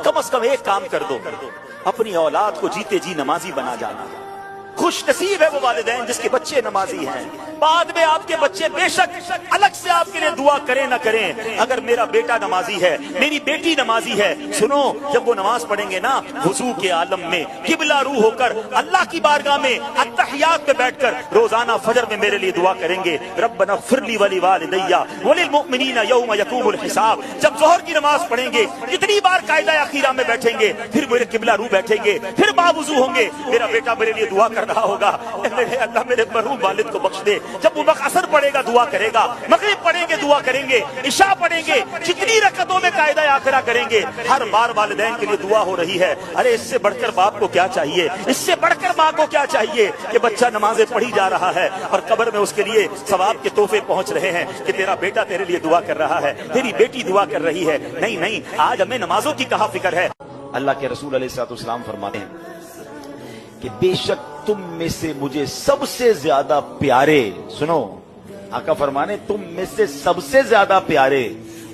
कम से कम एक काम कर दो, अपनी औलाद को जीते जी नमाजी बना जाना। खुश नसीब है वो वालिदैन जिसके बच्चे नमाजी हैं। बाद में आपके बच्चे बेशक अलग से आपके लिए दुआ करें ना करें, अगर मेरा बेटा नमाजी है, मेरी बेटी नमाजी है, सुनो जब वो नमाज पढ़ेंगे ना, वुजू के आलम में किबला रू होकर अल्लाह की बारगाह में अत्तहियात में बैठकर रोजाना फजर में मेरे लिए दुआ करेंगे, रब्बना फ़िरली वली वालिदैया वलिल मुमिनीना यौम यक़ूमुल हिसाब। जब ज़ोहर की नमाज पढ़ेंगे जितनी बार कायदा अखीरा में बैठेंगे, फिर मेरे किबला रू बैठेंगे, फिर बावुजू होंगे, मेरा बेटा मेरे लिए दुआ कर रहा होगा, अल्लाह मेरे मरहूम वालिद को बख्श दे। जब वो असर पड़ेगा दुआ करेगा, मगरिब पढ़ेंगे दुआ करेंगे, इशा पढ़ेंगे, जितनी रकतों में कायदा आखिरा करेंगे, हर बार वालिदैन के लिए दुआ हो रही है। अरे इससे बढ़कर बाप को क्या चाहिए, इससे बढ़कर माँ को क्या चाहिए कि बच्चा नमाजें पढ़ी जा रहा है और कब्र में उसके लिए सवाब के तोहफे पहुंच रहे हैं कि तेरा बेटा तेरे लिए दुआ कर रहा है, तेरी बेटी दुआ कर रही है। नहीं नहीं, आज हमें नमाजों की कहाँ फिक्र है। अल्लाह के रसूल अलैहिस्सलाम फरमाते हैं कि बेशक तुम में से मुझे सबसे ज्यादा प्यारे, सुनो आका फरमाने तुम में से सबसे ज्यादा प्यारे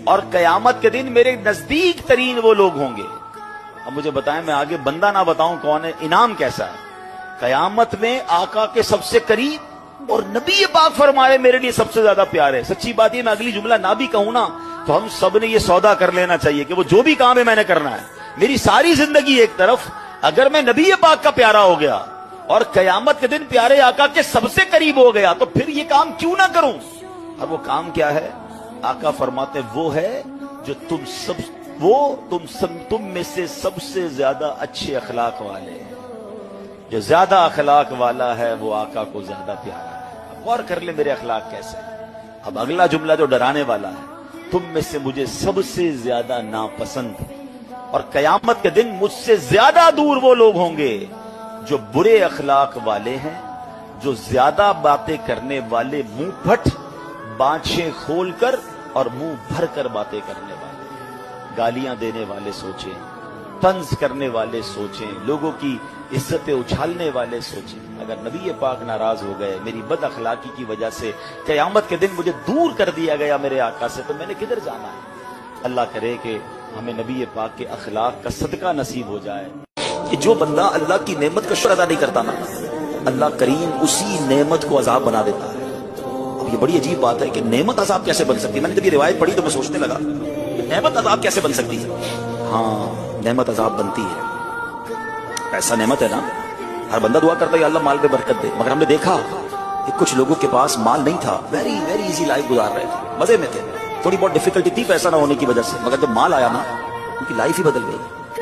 और कयामत के दिन मेरे नजदीक तरीन वो लोग होंगे। अब मुझे बताएं, मैं आगे बंदा ना बताऊं कौन है, इनाम कैसा है। कयामत में आका के सबसे करीब और नबी पाक फरमाए मेरे लिए सबसे ज्यादा प्यारे। सच्ची बात है, मैं अगली जुमला ना भी कहूं ना तो हम सब ने ये सौदा कर लेना चाहिए कि वो जो भी काम है मैंने करना है। मेरी सारी जिंदगी एक तरफ, अगर मैं नबी पाक का प्यारा हो गया और कयामत के दिन प्यारे आका के सबसे करीब हो गया तो फिर ये काम क्यों ना करूं। और वो काम क्या है? आका फरमाते वो है जो तुम में से सबसे ज्यादा अच्छे अखलाक वाले हैं। जो ज्यादा अखलाक वाला है वो आका को ज्यादा प्यारा है। अब गौर कर ले मेरे अखलाक कैसे। अब अगला जुमला जो डराने वाला है, तुम में से मुझे सबसे ज्यादा नापसंद और कयामत के दिन मुझसे ज्यादा दूर वो लोग होंगे जो बुरे अखलाक वाले हैं, जो ज्यादा बातें करने वाले, मुंह फट, बाँछें खोलकर और मुंह भर कर बातें करने वाले, गालियां देने वाले सोचें, तंज करने वाले सोचें, लोगों की इज्जतें उछालने वाले सोचें। अगर नबी पाक नाराज हो गए मेरी बद अखलाकी की वजह से, कयामत के दिन मुझे दूर कर दिया गया मेरे आका से, तो मैंने किधर जाना है। अल्लाह करे कि हमें नबी पाक के अखलाक का सदका नसीब हो जाए। कि जो बंदा अल्लाह की नेमत का शुक्र अदा नहीं करता ना, अल्लाह करीम उसी नेमत को अजाब बना देता है। अब ये बड़ी अजीब बात है कि नेमत अजाब कैसे बन सकती है। मैंने जब ये रिवायत पढ़ी तो मैं सोचने लगा नेमत अजाब कैसे बन सकती है। हाँ, नेमत अजाब बनती है। पैसा नेमत है ना, हर बंदा दुआ करता है अल्लाह माल में बरकत दे, मगर हमने देखा कि कुछ लोगों के पास माल नहीं था, वेरी वेरी इजी लाइफ गुजार रहे थे, मजे में थे, थोड़ी बहुत डिफिकल्टी थी पैसा ना होने की वजह से, मगर जब माल आया ना उनकी लाइफ ही बदल गई,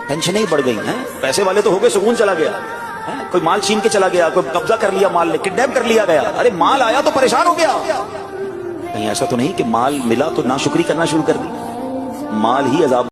टेंशन ही बढ़ गई हैं। पैसे वाले तो हो गए, सुकून चला गया है, कोई माल छीन के चला गया, कोई कब्जा कर लिया, माल किडनैप कर लिया गया। अरे माल आया तो परेशान हो गया। कहीं ऐसा तो नहीं कि माल मिला तो नाशुक्री करना शुरू कर दी। माल ही अजाब